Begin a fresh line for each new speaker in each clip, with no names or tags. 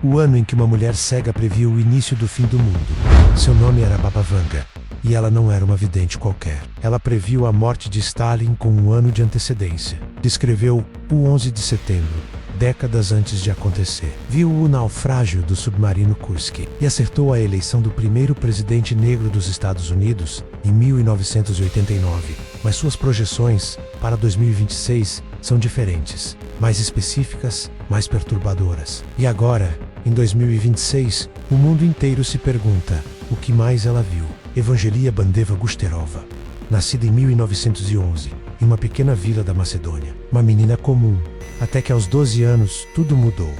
o ano em que uma mulher cega previu o início do fim do mundo. Seu nome era Baba Vanga, e ela não era uma vidente qualquer. Ela previu a morte de Stalin com um ano de antecedência. Descreveu o 11 de setembro, décadas antes de acontecer. Viu o naufrágio do submarino Kursk e acertou a eleição do primeiro presidente negro dos Estados Unidos em 1989. Mas suas projeções para 2026 são diferentes, mais específicas, mais perturbadoras. E agora, em 2026, o mundo inteiro se pergunta o que mais ela viu. Evangelia Bandeva Gusterova, nascida em 1911, em uma pequena vila da Macedônia. Uma menina comum, até que aos 12 anos tudo mudou.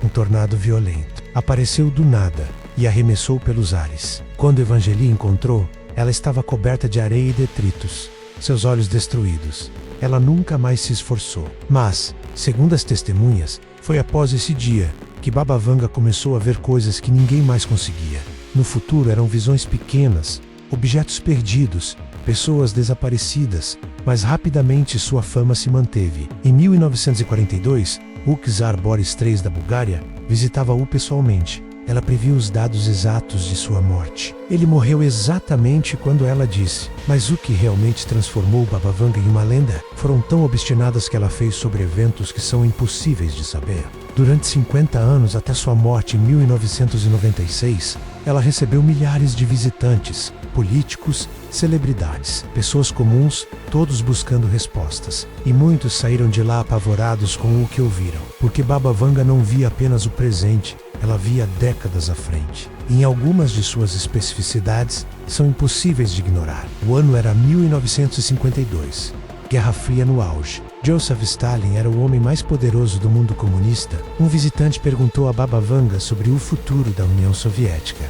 Um tornado violento apareceu do nada e arremessou pelos ares. Quando Evangelia encontrou, ela estava coberta de areia e detritos, seus olhos destruídos. Ela nunca mais se esforçou. Mas, segundo as testemunhas, foi após esse dia que Baba Vanga começou a ver coisas que ninguém mais conseguia. No futuro eram visões pequenas, objetos perdidos, pessoas desaparecidas, mas rapidamente sua fama se manteve. Em 1942, o czar Boris III da Bulgária visitava-o pessoalmente. Ela previu os dados exatos de sua morte. Ele morreu exatamente quando ela disse. Mas o que realmente transformou Baba Vanga em uma lenda? Foram tão obstinadas que ela fez sobre eventos que são impossíveis de saber. Durante 50 anos até sua morte em 1996, ela recebeu milhares de visitantes, políticos, celebridades, pessoas comuns, todos buscando respostas. E muitos saíram de lá apavorados com o que ouviram, porque Baba Vanga não via apenas o presente, ela via décadas à frente. Em algumas de suas especificidades, são impossíveis de ignorar. O ano era 1952. Guerra Fria no auge. Joseph Stalin era o homem mais poderoso do mundo comunista. Um visitante perguntou a Baba Vanga sobre o futuro da União Soviética.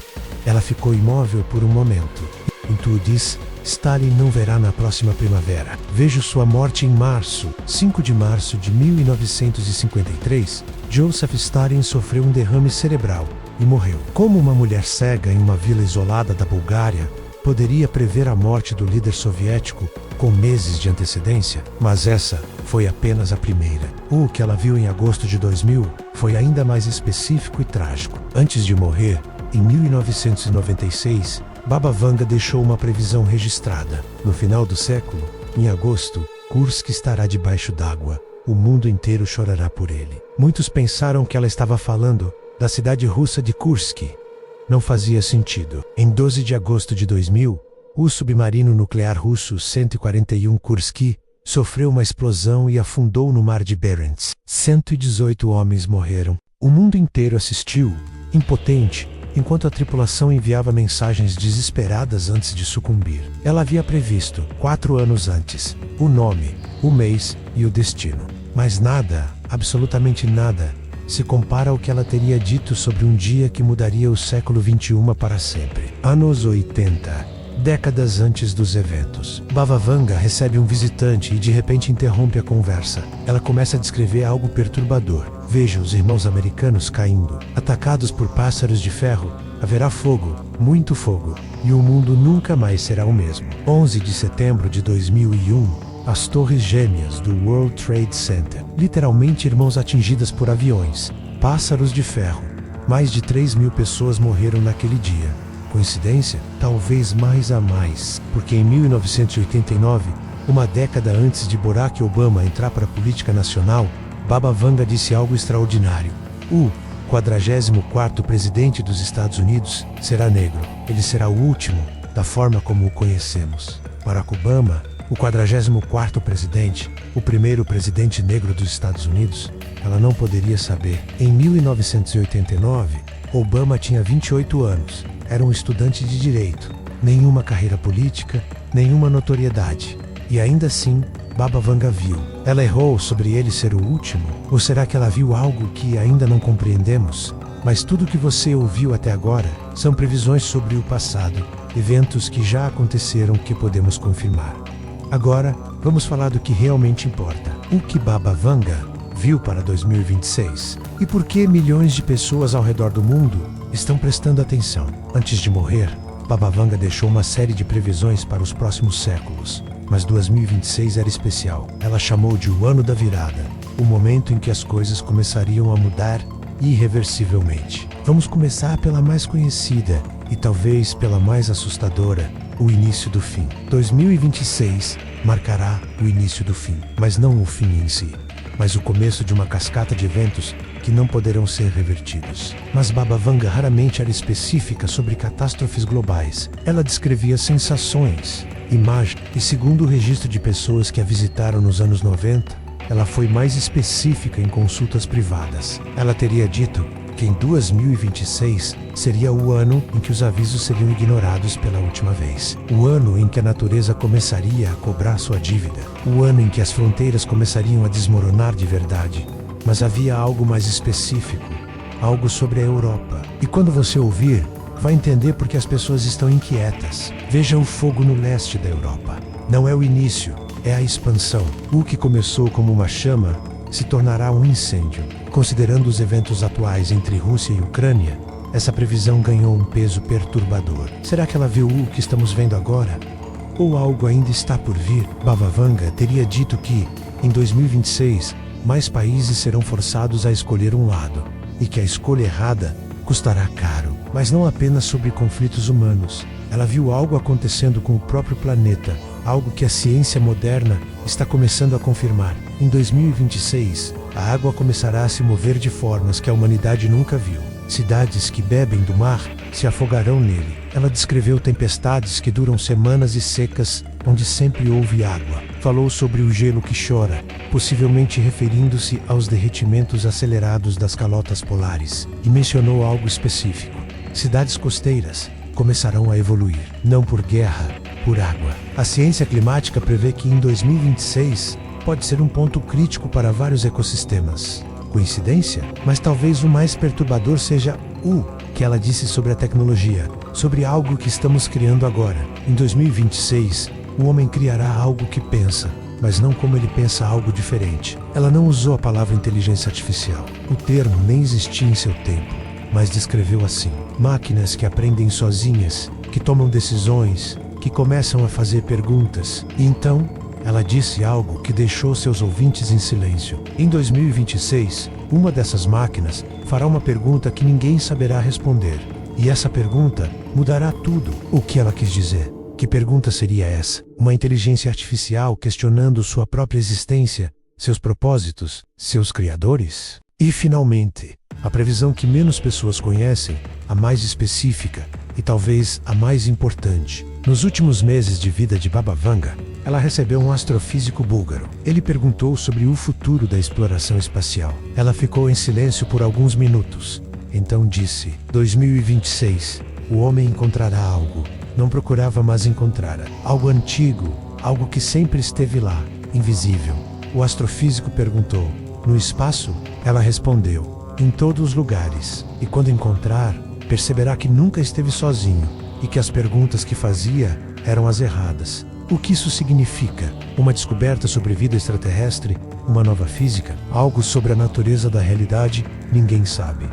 Ela ficou imóvel por um momento. Então disse: Stalin não verá na próxima primavera. Vejo sua morte em março. 5 de março de 1953, Joseph Stalin sofreu um derrame cerebral e morreu. Como uma mulher cega em uma vila isolada da Bulgária poderia prever a morte do líder soviético com meses de antecedência? Mas essa foi apenas a primeira. O que ela viu em agosto de 2000 foi ainda mais específico e trágico. Antes de morrer, em 1996, Baba Vanga deixou uma previsão registrada. No final do século, em agosto, Kursk estará debaixo d'água. O mundo inteiro chorará por ele. Muitos pensaram que ela estava falando da cidade russa de Kursk. Não fazia sentido. Em 12 de agosto de 2000, o submarino nuclear russo 141 Kursk sofreu uma explosão e afundou no mar de Barents. 118 homens morreram. O mundo inteiro assistiu, impotente, enquanto a tripulação enviava mensagens desesperadas antes de sucumbir. Ela havia previsto, 4 anos antes, o nome, o mês e o destino. Mas nada, absolutamente nada, se compara ao que ela teria dito sobre um dia que mudaria o século XXI para sempre. Anos 80, décadas antes dos eventos. Baba Vanga recebe um visitante e de repente interrompe a conversa. Ela começa a descrever algo perturbador. Veja os irmãos americanos caindo, atacados por pássaros de ferro. Haverá fogo, muito fogo, e o mundo nunca mais será o mesmo. 11 de setembro de 2001, as torres gêmeas do World Trade Center, literalmente irmãos atingidas por aviões, pássaros de ferro. Mais de 3.000 pessoas morreram naquele dia. Coincidência? Talvez mais a mais, porque em 1989, uma década antes de Barack Obama entrar para a política nacional, Baba Vanga disse algo extraordinário. O 44º presidente dos Estados Unidos será negro. Ele será o último, da forma como o conhecemos. Barack Obama, o 44º presidente, o primeiro presidente negro dos Estados Unidos, ela não poderia saber. Em 1989, Obama tinha 28 anos, era um estudante de direito, nenhuma carreira política, nenhuma notoriedade. E ainda assim, Baba Vanga viu. Ela errou sobre ele ser o último? Ou será que ela viu algo que ainda não compreendemos? Mas tudo que você ouviu até agora são previsões sobre o passado, eventos que já aconteceram que podemos confirmar. Agora, vamos falar do que realmente importa. O que Baba Vanga viu para 2026? E por que milhões de pessoas ao redor do mundo estão prestando atenção? Antes de morrer, Baba Vanga deixou uma série de previsões para os próximos séculos. Mas 2026 era especial. Ela chamou de o ano da virada, o momento em que as coisas começariam a mudar irreversivelmente. Vamos começar pela mais conhecida e talvez pela mais assustadora, o início do fim. 2026 marcará o início do fim, mas não o fim em si, mas o começo de uma cascata de eventos que não poderão ser revertidos. Mas Baba Vanga raramente era específica sobre catástrofes globais. Ela descrevia sensações, imagens, e segundo o registro de pessoas que a visitaram nos anos 90, ela foi mais específica em consultas privadas. Ela teria dito que em 2026 seria o ano em que os avisos seriam ignorados pela última vez. O ano em que a natureza começaria a cobrar sua dívida. O ano em que as fronteiras começariam a desmoronar de verdade. Mas havia algo mais específico, algo sobre a Europa. E quando você ouvir, vai entender por que as pessoas estão inquietas. Veja o fogo no leste da Europa. Não é o início, é a expansão. O que começou como uma chama se tornará um incêndio. Considerando os eventos atuais entre Rússia e Ucrânia, essa previsão ganhou um peso perturbador. Será que ela viu o que estamos vendo agora? Ou algo ainda está por vir? Baba Vanga teria dito que, em 2026, mais países serão forçados a escolher um lado, e que a escolha errada custará caro. Mas não apenas sobre conflitos humanos. Ela viu algo acontecendo com o próprio planeta, algo que a ciência moderna está começando a confirmar. Em 2026, a água começará a se mover de formas que a humanidade nunca viu. Cidades que bebem do mar se afogarão nele. Ela descreveu tempestades que duram semanas e secas, onde sempre houve água. Falou sobre o gelo que chora, possivelmente referindo-se aos derretimentos acelerados das calotas polares, e mencionou algo específico. Cidades costeiras começarão a evoluir, não por guerra, por água. A ciência climática prevê que em 2026 pode ser um ponto crítico para vários ecossistemas. Coincidência? Mas talvez o mais perturbador seja o que ela disse sobre a tecnologia, sobre algo que estamos criando agora. Em 2026, o homem criará algo que pensa, mas não como ele pensa algo diferente. Ela não usou a palavra inteligência artificial. O termo nem existia em seu tempo, mas descreveu assim: máquinas que aprendem sozinhas, que tomam decisões, que começam a fazer perguntas. E então, ela disse algo que deixou seus ouvintes em silêncio. Em 2026, uma dessas máquinas fará uma pergunta que ninguém saberá responder. E essa pergunta mudará tudo. O que ela quis dizer? Que pergunta seria essa? Uma inteligência artificial questionando sua própria existência, seus propósitos, seus criadores? E finalmente, a previsão que menos pessoas conhecem, a mais específica e talvez a mais importante. Nos últimos meses de vida de Baba Vanga, ela recebeu um astrofísico búlgaro. Ele perguntou sobre o futuro da exploração espacial. Ela ficou em silêncio por alguns minutos. Então disse: 2026, o homem encontrará algo. Não procurava, mas encontrara. Algo antigo, algo que sempre esteve lá, invisível. O astrofísico perguntou: no espaço? Ela respondeu: em todos os lugares. E quando encontrar, perceberá que nunca esteve sozinho e que as perguntas que fazia eram as erradas. O que isso significa? Uma descoberta sobre vida extraterrestre? Uma nova física? Algo sobre a natureza da realidade? Ninguém sabe.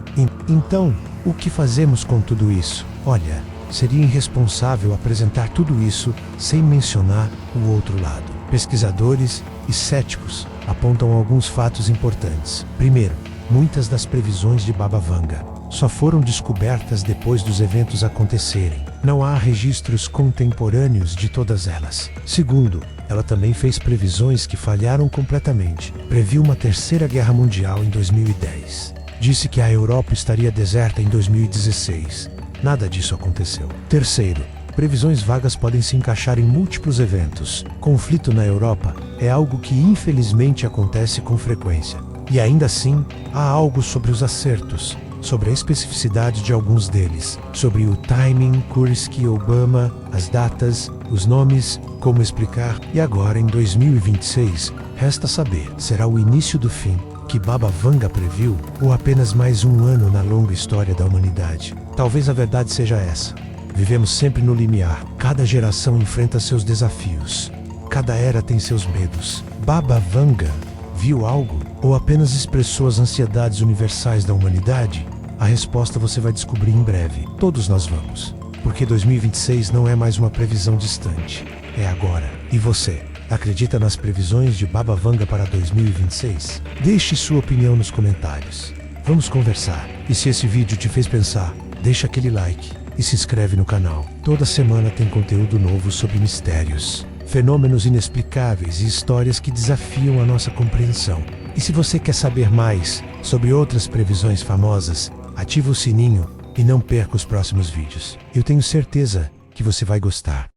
Então, o que fazemos com tudo isso? Olha, seria irresponsável apresentar tudo isso sem mencionar o outro lado. Pesquisadores e céticos apontam alguns fatos importantes. Primeiro, muitas das previsões de Baba Vanga só foram descobertas depois dos eventos acontecerem. Não há registros contemporâneos de todas elas. Segundo, ela também fez previsões que falharam completamente. Previu uma terceira guerra mundial em 2010. Disse que a Europa estaria deserta em 2016. Nada disso aconteceu. Terceiro, previsões vagas podem se encaixar em múltiplos eventos. Conflito na Europa é algo que infelizmente acontece com frequência. E ainda assim, há algo sobre os acertos, sobre a especificidade de alguns deles, sobre o timing, Kursk, Obama, as datas, os nomes, como explicar. E agora, em 2026, resta saber, será o início do fim que Baba Vanga previu, ou apenas mais um ano na longa história da humanidade? Talvez a verdade seja essa. Vivemos sempre no limiar. Cada geração enfrenta seus desafios. Cada era tem seus medos. Baba Vanga viu algo? Ou apenas expressou as ansiedades universais da humanidade? A resposta você vai descobrir em breve. Todos nós vamos. Porque 2026 não é mais uma previsão distante. É agora. E você? Acredita nas previsões de Baba Vanga para 2026? Deixe sua opinião nos comentários. Vamos conversar. E se esse vídeo te fez pensar, deixa aquele like e se inscreve no canal. Toda semana tem conteúdo novo sobre mistérios, fenômenos inexplicáveis e histórias que desafiam a nossa compreensão. E se você quer saber mais sobre outras previsões famosas, ativa o sininho e não perca os próximos vídeos. Eu tenho certeza que você vai gostar.